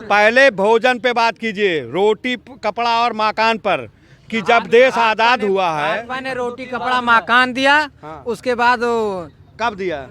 पहले भोजन पे बात कीजिए, रोटी कपड़ा और मकान पर, कि जब देश आजाद हुआ है। भाजपा ने रोटी कपड़ा मकान दिया। हाँ। उसके बाद कब दिया?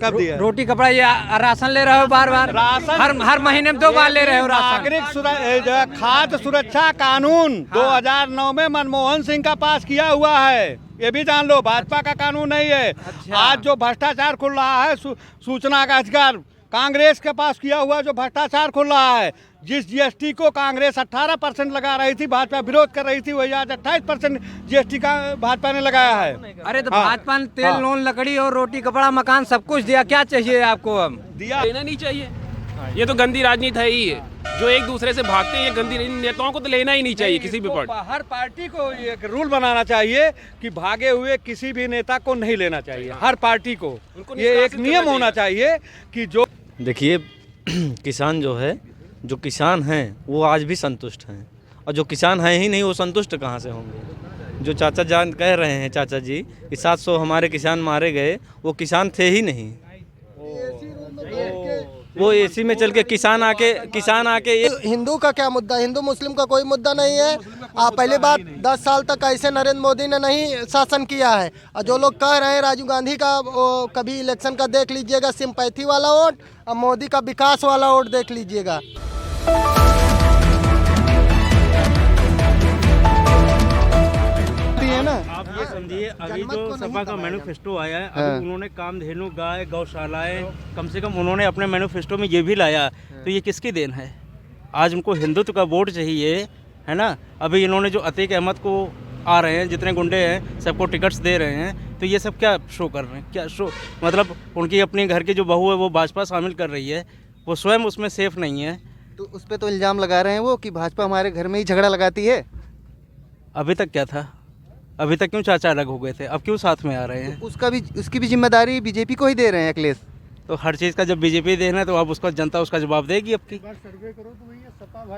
कब दिया? रोटी कपड़ा, ये राशन ले रहे हो बार बार, राशन हर महीने में 2 बार ले रहे हो राशन। नागरिक खाद्य सुरक्षा कानून 2009 में मनमोहन सिंह का पास किया हुआ है, ये भी जान लो, भाजपा का कानून नहीं है। अच्छा। आज जो भ्रष्टाचार खुल रहा है, सूचना का अधिकार कांग्रेस के पास किया हुआ जो भ्रष्टाचार खुल रहा है, जिस जीएसटी को कांग्रेस 18% लगा रही थी, भाजपा विरोध कर रही थी, वही आज 28% जीएसटी का भाजपा ने लगाया है। अरे तो भाजपा ने तेल, नून, लकड़ी और रोटी कपड़ा मकान सब कुछ दिया, क्या चाहिए आपको? अब दिया, लेना नहीं चाहिए। ये तो गंदी राजनीति है ही है, जो एक दूसरे से भागते हैं, ये गंदी नेताओं को तो लेना ही नहीं चाहिए। किसी भी पार्टी, हर पार्टी को एक रूल बनाना चाहिए कि भागे हुए किसी भी नेता को नहीं लेना चाहिए। हर पार्टी को ये एक नियम होना चाहिए कि जो, देखिए किसान जो है, जो किसान हैं वो आज भी संतुष्ट हैं, और जो किसान हैं ही नहीं वो संतुष्ट कहाँ से होंगे? जो चाचा जान कह रहे हैं, चाचा जी कि 700 हमारे किसान मारे गए, वो किसान थे ही नहीं। वो एसी में चल के किसान आके हिंदू का क्या मुद्दा? हिंदू मुस्लिम का कोई मुद्दा नहीं है। पहली बात, 10 साल तक ऐसे नरेंद्र मोदी ने नहीं शासन किया है। और जो लोग कह रहे हैं राजीव गांधी का कभी इलेक्शन का देख लीजिएगा सिंपैथी वाला वोट, और मोदी का विकास वाला वोट देख लीजिएगा। आप ये समझिए, अभी जो सपा का मैनिफेस्टो आया है, अभी उन्होंने कामधेनु गाय गौशालाएं कम से कम उन्होंने अपने मैनिफेस्टो में ये भी लाया, तो ये किसकी देन है? आज उनको हिंदुत्व का वोट चाहिए, है ना। अभी इन्होंने जो अतीक अहमद को आ रहे हैं, जितने गुंडे हैं सबको टिकट्स दे रहे हैं, तो ये सब क्या शो कर रहे हैं? क्या शो मतलब उनकी अपने घर की जो बहू है वो भाजपा शामिल कर रही है, वो स्वयं उसमें सेफ नहीं है। तो उस पर तो इल्ज़ाम लगा रहे हैं वो कि भाजपा हमारे घर में ही झगड़ा लगाती है। अभी तक क्या था? अभी तक क्यों चाचा अलग हो गए थे, अब क्यों साथ में आ रहे हैं? तो उसकी भी जिम्मेदारी बीजेपी को ही दे रहे हैं अखिलेश। तो हर चीज़ का जब बीजेपी देना है तो अब उसका जनता उसका जवाब देगी। अब की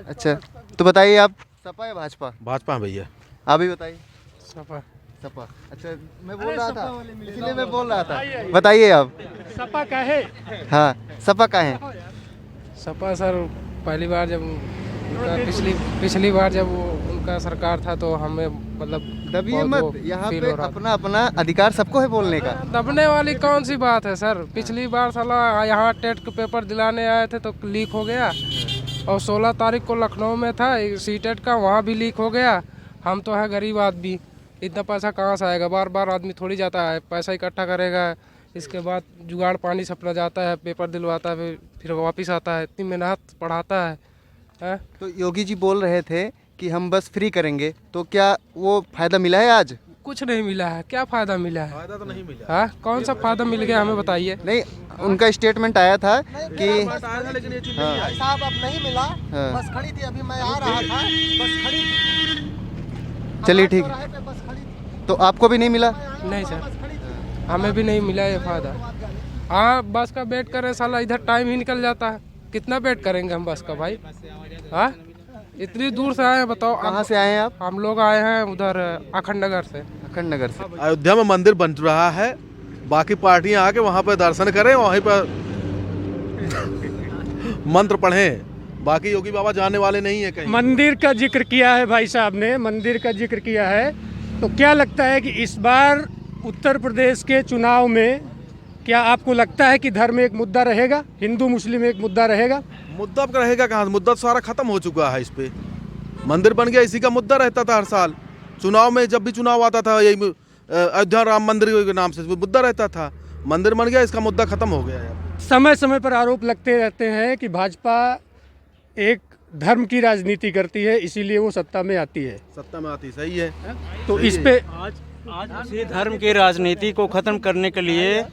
अच्छा, तो बताइए आप, सपा या भाजपा? भाजपा भैया। आप भी बताइए। सपा। सपा। अच्छा, मैं बोल रहा था इसलिए मैं बोल रहा था, बताइए आप। सपा का है? हाँ, सपा का है। सपा सर, पहली बार जब पिछली बार जब उनका सरकार था तो हमें मतलब दबिए मत, यहाँ पे अपना अपना अधिकार सबको है बोलने का। दबने वाली कौन सी बात है सर? पिछली बार साला यहाँ टेट के पेपर दिलाने आए थे तो लीक हो गया, और 16 तारीख को लखनऊ में था सीटेट का, वहाँ भी लीक हो गया। हम तो है गरीब आदमी, इतना पैसा कहाँ से आएगा? बार बार आदमी थोड़ी जाता है, पैसा इकट्ठा करेगा, इसके बाद जुगाड़ पानी सपना जाता है, पेपर दिलवाता है, फिर वापस आता है, इतनी मेहनत पढ़ाता है। तो योगी जी बोल रहे थे कि हम बस फ्री करेंगे, तो क्या वो फायदा मिला है? आज कुछ नहीं मिला है। क्या फायदा मिला है? फायदा तो नहीं मिला। हाँ, कौन सा फायदा मिल गया हमें बताइए। नहीं, उनका स्टेटमेंट आया था कि साहब अब नहीं मिला, बस खड़ी थी, अभी मैं आ रहा था, बस खड़ी थी। चलिए ठीक, तो आपको भी नहीं मिला? नहीं सर, हमें भी नहीं मिला ये फायदा। हाँ, बस का वेट करें साला, इधर टाइम ही निकल जाता है, कितना वेट करेंगे हम बस का भाई? हाँ, इतनी दूर से आए हैं, बताओ। कहाँ से आए हैं आप? हम लोग आए हैं उधर अखंड नगर से। अखंड नगर से। अयोध्या में मंदिर बन रहा है, बाकी पार्टियां आके वहां पर दर्शन करें, वहीं पर मंत्र पढ़ें, बाकी योगी बाबा जाने वाले नहीं है कहीं। मंदिर का जिक्र किया है भाई साहब ने, मंदिर का जिक्र किया है, तो क्या लगता है कि इस बार उत्तर प्रदेश के चुनाव में क्या आपको लगता है कि धर्म एक मुद्दा रहेगा, हिंदू मुस्लिम एक मुद्दा रहेगा? मुद्दा अब रहेगा कहाँ? मुद्दा सारा खत्म हो चुका है। इस पे मंदिर बन गया, इसी का मुद्दा रहता था हर साल चुनाव में। जब भी चुनाव आता था यही अयोध्या राम मंदिर के नाम से मुद्दा रहता था। मंदिर बन गया, इसका मुद्दा खत्म हो गया है। समय समय पर आरोप लगते रहते हैं कि भाजपा एक धर्म की राजनीति करती है, इसीलिए वो सत्ता में आती है। सत्ता में आती, सही है। तो इस पे आज उसी धर्म की राजनीति को खत्म करने के लिए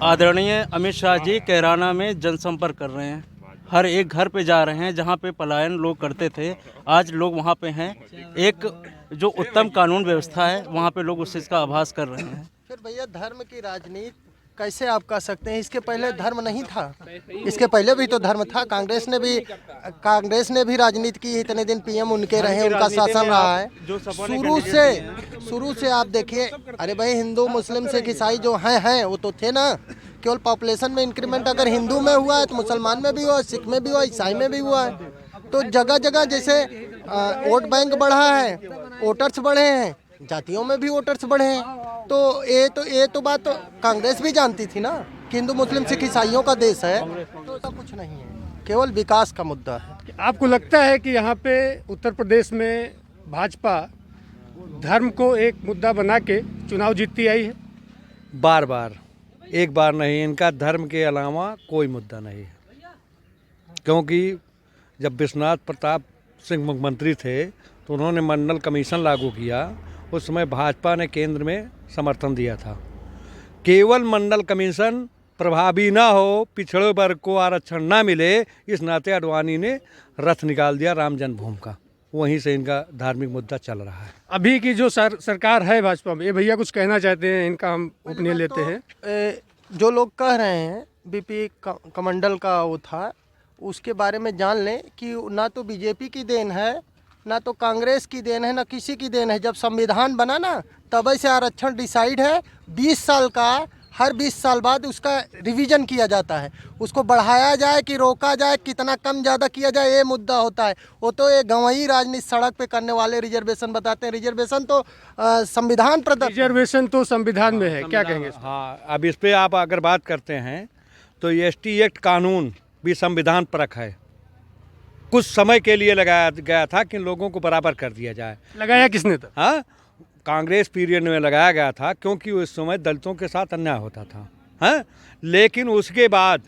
आदरणीय अमित शाह जी कैराना में जनसंपर्क कर रहे हैं। हर एक घर पे जा रहे हैं जहाँ पे पलायन लोग करते थे, आज लोग वहाँ पे हैं। एक जो उत्तम कानून व्यवस्था है वहाँ पे लोग उस चीज़ का आभास कर रहे हैं। फिर भैया, धर्म की राजनीति कैसे आप कह सकते हैं? इसके पहले धर्म नहीं था, इसके पहले भी तो धर्म था। कांग्रेस ने भी राजनीति की, इतने दिन पीएम उनके रहे, उनका शासन रहा है शुरू से आप देखिए। अरे भाई, हिंदू मुस्लिम सिख ईसाई जो हैं वो तो थे ना, केवल पॉपुलेशन में इंक्रीमेंट अगर हिंदू में हुआ है तो मुसलमान में भी हुआ, सिख में भी हुआ, ईसाई में भी हुआ है। तो जगह जगह जैसे वोट बैंक बढ़ा है, वोटर्स बढ़े हैं, जातियों में भी वोटर्स बढ़े हैं। तो ये तो बात तो कांग्रेस भी जानती थी ना कि हिंदू मुस्लिम सिख ईसाइयों का देश है। तो ऐसा कुछ नहीं है, केवल विकास का मुद्दा है। आपको लगता है कि यहाँ पे उत्तर प्रदेश में भाजपा धर्म को एक मुद्दा बना के चुनाव जीतती आई है? बार बार, एक बार नहीं, इनका धर्म के अलावा कोई मुद्दा नहीं है। क्योंकि जब विश्वनाथ प्रताप सिंह मुख्यमंत्री थे तो उन्होंने मंडल कमीशन लागू किया, उस समय भाजपा ने केंद्र में समर्थन दिया था। केवल मंडल कमीशन प्रभावी ना हो, पिछड़े वर्ग को आरक्षण ना मिले, इस नाते आडवाणी ने रथ निकाल दिया राम जन्मभूमि का। वहीं से इनका धार्मिक मुद्दा चल रहा है। अभी की जो सरकार है भाजपा में, ये भैया कुछ कहना चाहते हैं, इनका हम ओपिनियन लेते हैं। जो लोग कह रहे हैं बीपी कमंडल का वो था, उसके बारे में जान लें कि ना तो बीजेपी की देन है, ना तो कांग्रेस की देन है, ना किसी की देन है। जब संविधान बना ना तब से आरक्षण डिसाइड है, 20 साल का, हर 20 साल बाद उसका रिवीजन किया जाता है। उसको बढ़ाया जाए कि रोका जाए, कितना कम ज़्यादा किया जाए, ये मुद्दा होता है। वो तो ये गंवई राजनीति सड़क पे करने वाले रिजर्वेशन बताते हैं। रिजर्वेशन तो संविधान प्रदत्त, रिजर्वेशन तो संविधान में है, क्या कहेंगे? हाँ, अब इस पे आप अगर बात करते हैं तो एसटी एक्ट कानून भी संविधान परक है। कुछ समय के लिए लगाया गया था कि लोगों को बराबर कर दिया जाए। लगाया किसने था? हाँ, कांग्रेस पीरियड में लगाया गया था, क्योंकि उस समय दलितों के साथ अन्याय होता था। हाँ, लेकिन उसके बाद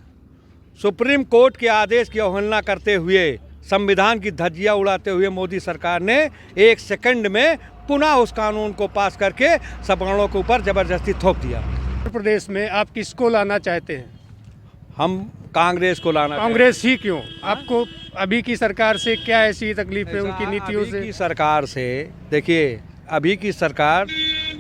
सुप्रीम कोर्ट के आदेश की अवहेलना करते हुए, संविधान की धज्जियां उड़ाते हुए मोदी सरकार ने 1 सेकंड में पुनः उस कानून को पास करके सवर्णों के ऊपर जबरदस्ती थोप दिया। उत्तर प्रदेश में आप किसको लाना चाहते हैं? हम कांग्रेस को लाना। कांग्रेस ही क्यों? आपको अभी की सरकार से क्या ऐसी तकलीफ है उनकी नीतियों से? अभी की सरकार से देखिए, अभी की सरकार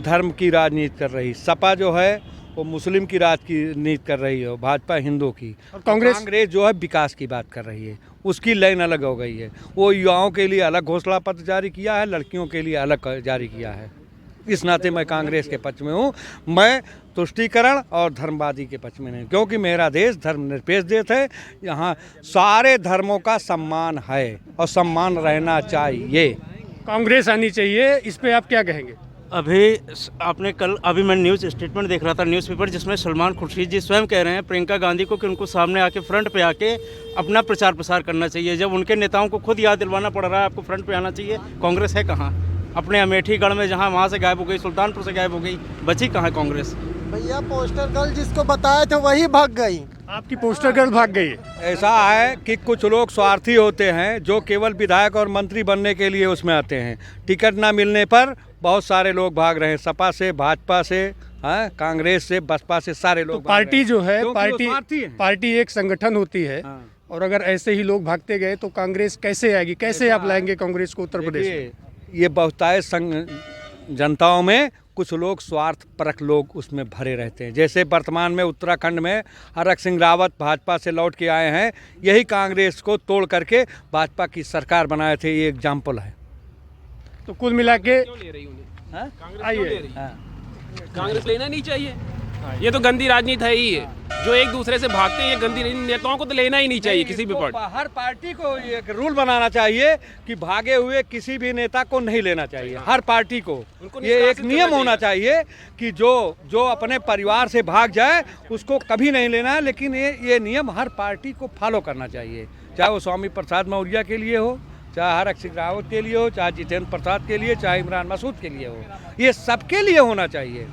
धर्म की राजनीति कर रही, सपा जो है वो मुस्लिम की राजनीति कर रही है, भाजपा हिंदू की, और कांग्रेस जो है विकास की बात कर रही है। उसकी लाइन अलग हो गई है। वो युवाओं के लिए अलग घोषणा पत्र जारी किया है, लड़कियों के लिए अलग जारी किया है। इस नाते मैं कांग्रेस के पक्ष में हूँ। मैं तुष्टीकरण और धर्मवादी के पक्ष में नहीं, क्योंकि मेरा देश धर्मनिरपेक्ष देश है। यहाँ सारे धर्मों का सम्मान है और सम्मान रहना चाहिए। कांग्रेस आनी चाहिए, इस पे आप क्या कहेंगे? अभी मैं न्यूज़ स्टेटमेंट देख रहा था, न्यूज़पेपर, जिसमें सलमान खुर्शीद जी स्वयं कह रहे हैं प्रियंका गांधी को कि उनको सामने आके फ्रंट पे आके अपना प्रचार प्रसार करना चाहिए। जब उनके नेताओं को खुद याद दिलवाना पड़ रहा है आपको फ्रंट पे आना चाहिए, कांग्रेस है कहाँ? अपने अमेठी गढ़ में जहाँ वहाँ से गायब हो गई, सुल्तानपुर से गायब हो गई, बची कहाँ कांग्रेस? भैया पोस्टर गर्ल जिसको बताए थे वही भाग गई। आपकी पोस्टर गर्ल भाग गई? ऐसा है कि कुछ लोग स्वार्थी होते हैं जो केवल विधायक और मंत्री बनने के लिए उसमें आते हैं। टिकट ना मिलने पर बहुत सारे लोग भाग रहे हैं, सपा से, भाजपा से, हाँ, कांग्रेस से, बसपा से, सारे लोग। तो पार्टी जो है, पार्टी एक संगठन होती है। हाँ। और अगर ऐसे ही लोग भागते गए तो कांग्रेस कैसे आएगी? कैसे आप लाएंगे कांग्रेस को उत्तर प्रदेश में? ये बहुतायत जनताओं में कुछ लोग स्वार्थ परक लोग उसमें भरे रहते हैं। जैसे वर्तमान में उत्तराखंड में हरक सिंह रावत भाजपा से लौट के आए हैं, यही कांग्रेस को तोड़ करके भाजपा की सरकार बनाए थे, ये एग्जाम्पल है। तो कुल मिला के आइए, कांग्रेस लेना नहीं चाहिए। ये तो गंदी राजनीति है ही है, जो एक दूसरे से भागते हैं। ये गंदी नेताओं को तो लेना ही नहीं चाहिए किसी भी पार्टी। हर पार्टी को एक रूल बनाना चाहिए कि भागे हुए किसी भी नेता को नहीं लेना चाहिए। हर पार्टी को ये एक नियम होना चाहिए कि जो अपने परिवार से भाग जाए उसको कभी नहीं लेना है। लेकिन ये नियम हर पार्टी को फॉलो करना चाहिए, चाहे वो स्वामी प्रसाद मौर्य के लिए हो, चाहे हरक सिंह रावत के लिए हो, चाहे जितेंद्र प्रसाद के लिए, चाहे इमरान मसूद के लिए हो। ये सबके लिए होना चाहिए।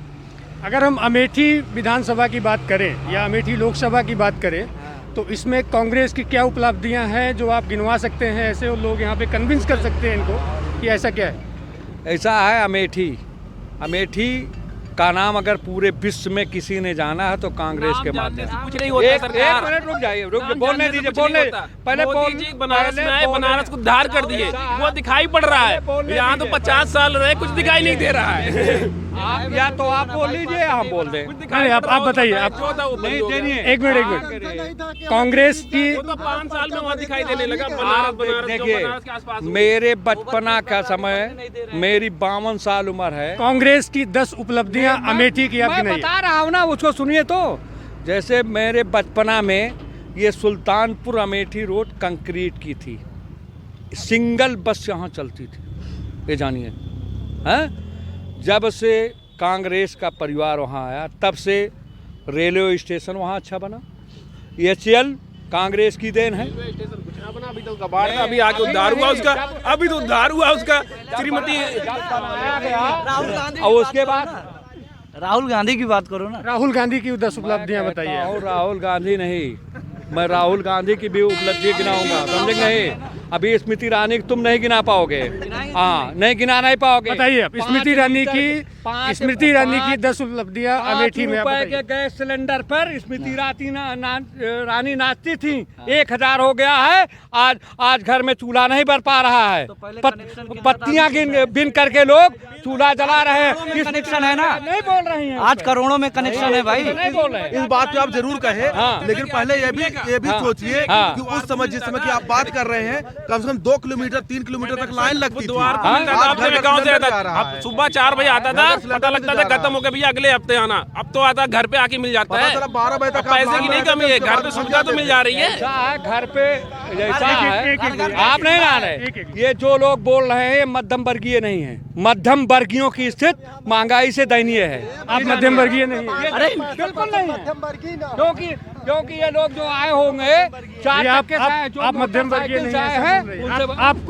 अगर हम अमेठी विधानसभा की बात करें या अमेठी लोकसभा की बात करें तो इसमें कांग्रेस की क्या उपलब्धियां हैं जो आप गिनवा सकते हैं? ऐसे वो लोग यहाँ पे कन्विंस कर सकते हैं इनको कि ऐसा क्या है? ऐसा है, अमेठी का नाम अगर पूरे विश्व में किसी ने जाना है तो कांग्रेस के माध्यम से। कुछ नहीं होता सरकार। एक मिनट रुक जाइए, बोलने दीजिए, बोलने पहले बनारस में आए, बनारस को उद्धार कर दिए, वो दिखाई पड़ रहा है। यहाँ तो 50 साल रहे, कुछ दिखाई नहीं दे रहा है। या तो आप बोल लीजिए, हम बोल दें। नहीं, आप बताइए। आप नहीं, एक मिनट। कांग्रेस की 5 साल में वहाँ दिखाई देने लगा। बनारस देखिए, मेरे बचपना का समय, मेरी 52 साल उम्र है। कांग्रेस की 10 उपलब्धियां अमेठी की आप गिनाइए। बता रहा हूँ ना, उसको सुनिए। तो जैसे मेरे बचपना में ये सुल्तानपुर अमेठी रोड कंक्रीट की थी, सिंगल बस यहाँ चलती थी, ये जानिए हैं। जब से कांग्रेस का परिवार वहाँ आया तब से रेलवे स्टेशन वहाँ अच्छा बना। HCL कांग्रेस की देन है। अभी तो कबाड़ था, अभी आके उद्धार हुआ उसका, अभी तो उद्धार हुआ उसका। श्रीमती और उसके बाद राहुल गांधी की बात करो ना। राहुल गांधी की 10 उपलब्धियां बताइए आप। और राहुल गांधी नहीं, मैं राहुल गांधी की भी उपलब्धि गिनाऊंगा, समझे नहीं। अभी स्मृति ईरानी तुम नहीं गिना पाओगे, हाँ नहीं गिना नहीं पाओगे। बताइए आप स्मृति ईरानी की 10 उपलब्धियां अमेठी में। ₹5 के गैस सिलेंडर पर स्मृति रानी नाचती थी, 1000 हो गया है। आज घर में चूल्हा नहीं बर पा रहा है, पत्तियां बिन करके लोग चूल्हा जला रहे हैं। कनेक्शन है ना, नहीं बोल रही हैं, आज करोड़ों में कनेक्शन है भाई। नहीं बोल रहे हैं। इस बात पे आप जरूर कहे, लेकिन पहले ये भी सोचिए कि उस समय जिस समय की आप बात कर रहे हैं, कम से कम 2 किलोमीटर 3 किलोमीटर तक लाइन लगती थी। द्वार तो मिलता था, अपने गांव से आता था। अब सुबह 4 बजे आता था, पता लगता था खत्म हो गया भैया अगले हफ्ते आना। अब तो आता घर पे आके मिल जाता है। 12 बजे तक पैसे की नहीं कमी है, घर पे सुविधा तो मिल जा रही है। ऐसा है घर पे, जैसा है आप नहीं ला रहे। ये जो लोग बोल रहे हैं मध्यम वर्गीय नहीं है। मध्यम वर्गीयों की स्थिति महंगाई से दयनीय है। आप मध्यम वर्गीय नहीं है। अरे बिल्कुल नहीं है, क्योंकि ये लोग जो आए होंगे चार चक्के से आए, जो आप मध्यम वर्गीय नहीं है।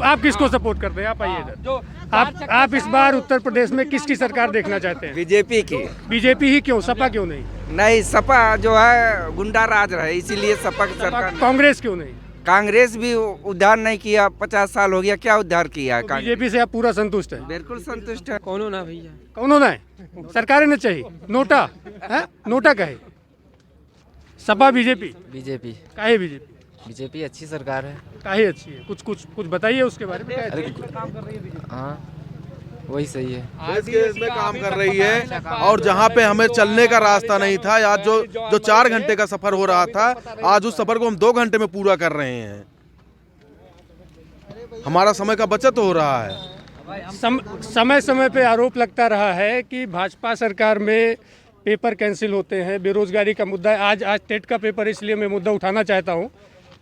आप किसको सपोर्ट करते हैं? आप आइए इधर। आप इस बार उत्तर प्रदेश में किसकी सरकार देखना चाहते हैं? बीजेपी की। बीजेपी ही क्यों? सपा क्यों नहीं? नहीं, सपा जो है गुंडा राज रहे, इसीलिए सपा की सरकार। कांग्रेस क्यों नहीं? कांग्रेस भी उद्धार नहीं किया, 50 साल हो गया, क्या उद्धार किया है? बीजेपी से आप पूरा संतुष्ट है? बिल्कुल संतुष्ट है। कौन होना भैया, कौन होना है? सरकार ने चाहिए। नोटा है, नोटा का है। सपा बीजेपी काहे बीजेपी? बीजेपी अच्छी सरकार है। काहे अच्छी है? कुछ बताइए उसके बारे में। हाँ वही सही है। देश के इसमें काम कर रही है, और जहाँ पे हमें चलने का रास्ता नहीं था, आज जो 4 घंटे का सफर हो रहा था, आज उस सफर को हम 2 घंटे में पूरा कर रहे हैं। हमारा समय का बचत हो रहा है। समय समय पे आरोप लगता रहा है कि भाजपा सरकार में पेपर कैंसिल होते हैं, बेरोजगारी का मुद्दा है। आज टेट का पेपर, इसलिए मैं मुद्दा उठाना चाहता हूँ।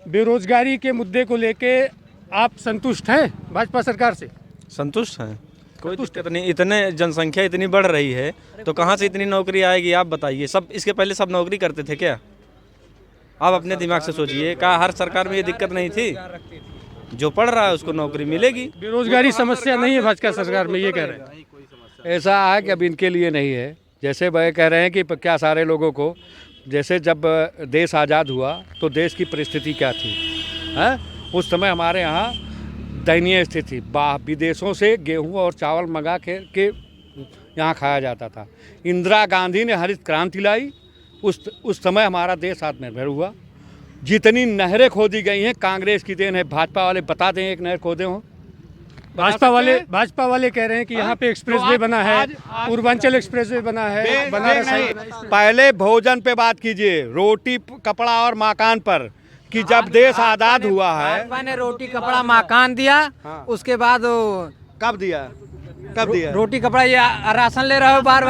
बेरोजगारी के मुद्दे को लेके आप संतुष्ट हैं भाजपा सरकार से? संतुष्ट हैं। कोई दिक्कत नहीं, इतने जनसंख्या इतनी बढ़ रही है तो कहाँ से इतनी नौकरी आएगी आप बताइए। सब इसके पहले सब नौकरी करते थे क्या? आप अपने दिमाग से सोचिए, क्या हर सरकार में ये दिक्कत नहीं थी? जो पढ़ रहा है उसको नौकरी मिलेगी। बेरोजगारी समस्या नहीं है भाजपा सरकार में, ये कह रहे हैं। ऐसा है कि अब इनके लिए नहीं है। जैसे वह कह रहे हैं कि क्या सारे लोगों को, जैसे जब देश आज़ाद हुआ तो देश की परिस्थिति क्या थी, हैं? उस समय हमारे यहाँ दयनीय स्थिति, विदेशों से गेहूं और चावल मंगा के यहाँ खाया जाता था। इंदिरा गांधी ने हरित क्रांति लाई, उस समय हमारा देश आत्मनिर्भर हुआ। जितनी नहरें खोदी गई हैं कांग्रेस की देन है। भाजपा वाले बता दें एक नहर खोदे हों? भाजपा वाले कह रहे हैं कि यहाँ पे एक्सप्रेसवे बना है, पूर्वांचल एक्सप्रेसवे बना है, बनारस है। पहले भोजन पे बात कीजिए, रोटी कपड़ा और मकान पर, कि जब देश आज़ाद हुआ है। भाजपा ने रोटी कपड़ा मकान दिया, उसके बाद कब दिया? रोटी कपड़ा, ये राशन ले रहे हो बार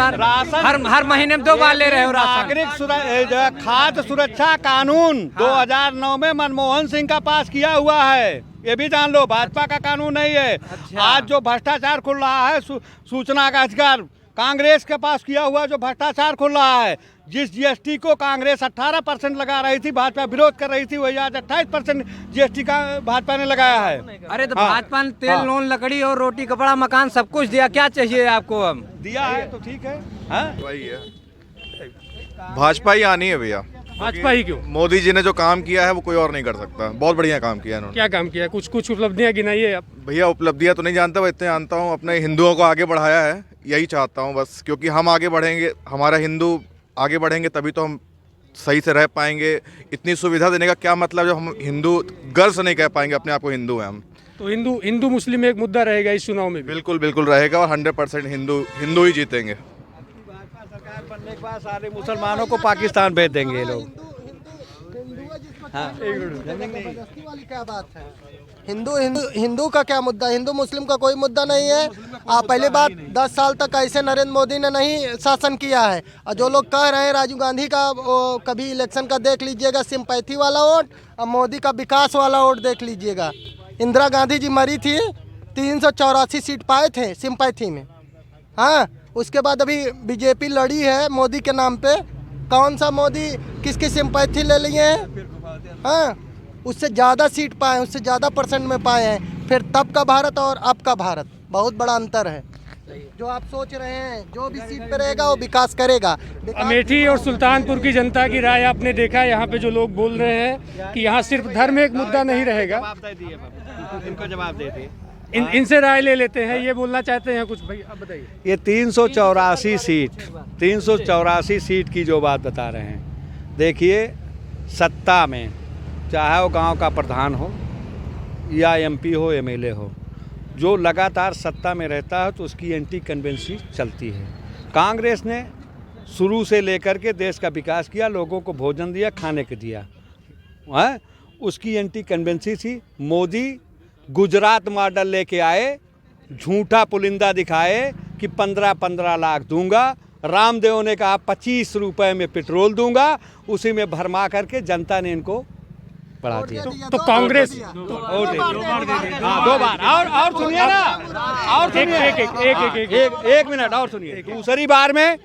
हर महीने में 2 बार ले रहे हो राशन। नागरिक खाद्य सुरक्षा कानून 2009 में मनमोहन सिंह का पास किया हुआ है, ये भी जान लो। भाजपा का कानून नहीं है। आज जो भ्रष्टाचार खुल रहा है, सूचना का अधिकार कांग्रेस के पास किया हुआ जो भ्रष्टाचार खुल रहा है। जिस जीएसटी को कांग्रेस 18% लगा रही थी, भाजपा विरोध कर रही थी, वही आज 28% जीएसटी का भाजपा ने लगाया है। अरे तो भाजपा ने तेल, नून, लकड़ी और रोटी कपड़ा मकान सब कुछ दिया, क्या चाहिए आपको? अब दिया है तो ठीक है। वही है, भाजपा ही आनी है भैया। भाजपा ही क्यों? मोदी जी ने जो काम किया है वो कोई और नहीं कर सकता। बहुत बढ़िया काम किया इन्होंने। क्या काम किया? कुछ उपलब्धियां गिनाइए आप। भैया उपलब्धियां तो नहीं जानता, इतने जानता हूँ अपने हिंदुओं को आगे बढ़ाया है, यही चाहता हूँ बस। क्योंकि हम आगे बढ़ेंगे, हमारा हिंदू आगे बढ़ेंगे तभी तो हम सही से रह पाएंगे। इतनी सुविधा देने का क्या मतलब जब हम हिंदू गर्व से नहीं कह पाएंगे अपने आप को हिंदू हैं हम। तो हिंदू मुस्लिम एक मुद्दा रहेगा इस चुनाव में? बिल्कुल रहेगा, और 100% हिंदू ही जीतेंगे। सरकार बनने के बाद सारे मुसलमानों को पाकिस्तान भेज देंगे ये लोग। जबरदस्ती वाली क्या बात है? हिंदू का क्या मुद्दा, हिंदू मुस्लिम का कोई मुद्दा नहीं है। पहली बात 10 साल तक ऐसे नरेंद्र मोदी ने नहीं शासन किया है। और जो लोग कह रहे हैं राजीव गांधी का कभी इलेक्शन का देख लीजिएगा सिंपैथी वाला वोट, और मोदी का विकास वाला वोट देख लीजिएगा। इंदिरा गांधी जी मरी थी, 384 सीट पाए थे सिंपैथी में। हाँ, उसके बाद अभी बीजेपी लड़ी है मोदी के नाम पे। कौन सा मोदी किसकी सिंपैथी ले लिए हैं? हाँ, उससे ज़्यादा सीट पाए, उससे ज़्यादा परसेंट में पाए हैं। फिर तब का भारत और अब का भारत बहुत बड़ा अंतर है। जो आप सोच रहे हैं जो भी सीट पे रहेगा वो विकास करेगा। अमेठी और सुल्तानपुर की जनता की राय आपने देखा, यहाँ पे जो लोग बोल रहे हैं कि यहाँ सिर्फ धर्म एक मुद्दा नहीं रहेगा। इनको जवाब दे दिए। इनसे राय ले लेते हैं, ये बोलना चाहते हैं कुछ भाई, आप बताइए। ये 384 सीट की जो बात बता रहे हैं, देखिए सत्ता में चाहे वो गांव का प्रधान हो या एमपी हो, एमएलए हो, जो लगातार सत्ता में रहता है तो उसकी एंटी कन्वेंसी चलती है। कांग्रेस ने शुरू से लेकर के देश का विकास किया, लोगों को भोजन दिया, खाने को दिया, है उसकी एंटी कन्वेंसी थी। मोदी गुजरात मॉडल लेके आए, झूठा पुलिंदा दिखाए कि 15-15 लाख दूंगा। रामदेव ने कहा 25 रुपए में पेट्रोल दूंगा, उसी में भरमा करके जनता ने इनको बढ़ा दिया। तो कांग्रेस हाँ, 2 बार और सुनिए ना, और सुनिए एक मिनट और सुनिए। दूसरी बार में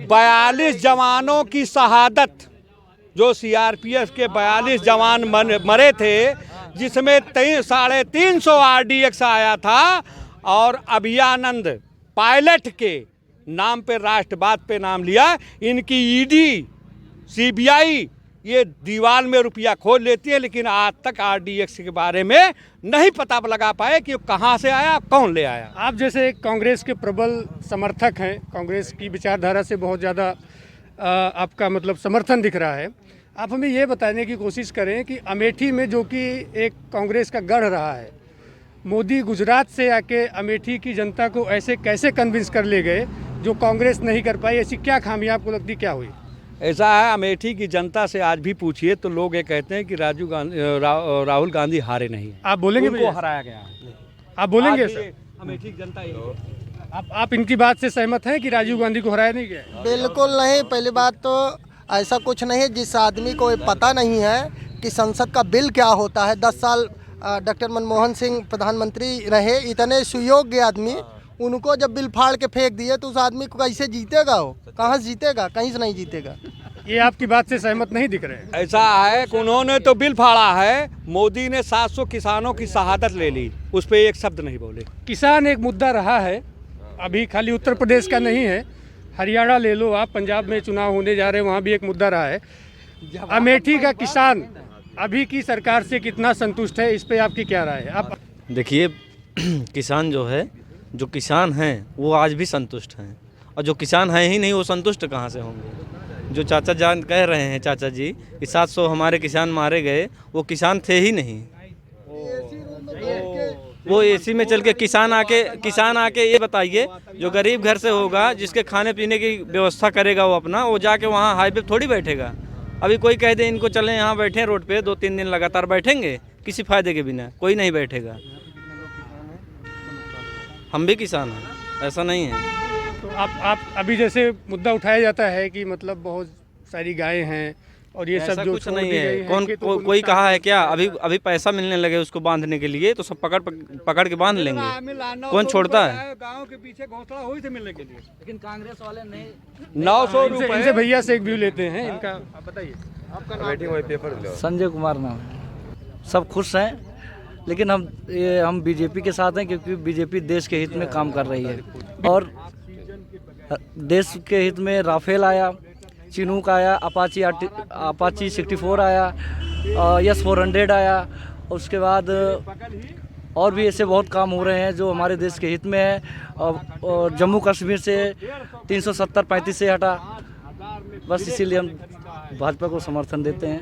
42 जवानों की शहादत, जो सीआरपीएफ के 42 जवान मरे थे, जिसमें 350 आरडीएक्स आया था, और अभियानंद पायलट के नाम पे राष्ट्रवाद पे नाम लिया। इनकी ईडी सीबीआई ये दीवार में रुपया खोल लेती है, लेकिन आज तक आरडीएक्स के बारे में नहीं पता लगा पाए कि कहाँ से आया, कौन ले आया। आप जैसे कांग्रेस के प्रबल समर्थक हैं, कांग्रेस की विचारधारा से बहुत ज़्यादा आपका मतलब समर्थन दिख रहा है। आप हमें ये बताने की कोशिश करें कि अमेठी में जो कि एक कांग्रेस का गढ़ रहा है, मोदी गुजरात से आके अमेठी की जनता को ऐसे कैसे कन्विंस कर ले गए जो कांग्रेस नहीं कर पाई? ऐसी क्या खामियां आपको लगती, क्या हुई? ऐसा है, अमेठी की जनता से आज भी पूछिए तो लोग ये कहते हैं कि राहुल गांधी हारे नहीं है। आप बोलेंगे उनको हराया गया है। आप बोलेंगे सर? अमेठी की जनता ये आप इनकी बात से सहमत हैं कि राजीव गांधी को हराया नहीं गया? बिल्कुल नहीं। पहली बात तो ऐसा कुछ नहीं है। जिस आदमी को पता नहीं है कि संसद का बिल क्या होता है, 10 साल डॉक्टर मनमोहन सिंह प्रधानमंत्री रहे, इतने सुयोग्य आदमी, उनको जब बिल फाड़ के फेंक दिए तो उस आदमी को कैसे जीतेगा? वो कहाँ से जीतेगा? कहीं से नहीं जीतेगा। ये आपकी बात से सहमत नहीं दिख रहे हैं। ऐसा है कि उन्होंने तो बिल फाड़ा है, मोदी ने 700 किसानों की शहादत ले ली, उस पर एक शब्द नहीं बोले। किसान एक मुद्दा रहा है, अभी खाली उत्तर प्रदेश का नहीं है, हरियाणा ले लो आप, पंजाब में चुनाव होने जा रहे हैं, वहाँ भी एक मुद्दा रहा है। अमेठी का किसान अभी की सरकार से कितना संतुष्ट है, इस पे आपकी क्या राय है? आप देखिए, किसान जो किसान हैं वो आज भी संतुष्ट हैं, और जो किसान हैं ही नहीं वो संतुष्ट कहाँ से होंगे? जो चाचा जान कह रहे हैं, चाचा जी कि 700 हमारे किसान मारे गए, वो किसान थे ही नहीं। वो एसी में चल के किसान आके ये बताइए, जो गरीब घर से होगा, जिसके खाने पीने की व्यवस्था करेगा वो अपना, वो जाके वहाँ हाईवे थोड़ी बैठेगा। अभी कोई कह दे इनको चलें यहाँ बैठें रोड पे, 2-3 दिन लगातार बैठेंगे किसी फायदे के बिना? कोई नहीं बैठेगा। हम भी किसान हैं, ऐसा नहीं है। तो आप अभी जैसे मुद्दा उठाया जाता है कि मतलब बहुत सारी गायें हैं और ये सब जो कुछ नहीं है। कोई कहा है क्या? अभी पैसा मिलने लगे उसको बांधने के लिए तो सब पकड़ के बांध लेंगे। कौन छोड़ता है? गांव के पीछे घोंसला हुई थे मिलने के लिए, लेकिन कांग्रेस वाले नहीं। 900 रुपए। इनसे भैया से एक व्यू लेते हैं इनका, आप बताइए। संजय कुमार नाम है। सब खुश हैं, लेकिन हम बीजेपी के साथ हैं, क्योंकि बीजेपी देश के हित में काम कर रही है। और देश के हित में राफेल आया, चिनूक आया, अपाची 64 आया, S-400 आया, और उसके बाद और भी ऐसे बहुत काम हो रहे हैं जो हमारे देश के हित में है। और जम्मू कश्मीर से 370-35 से हटा, बस इसीलिए हम भाजपा को समर्थन देते हैं।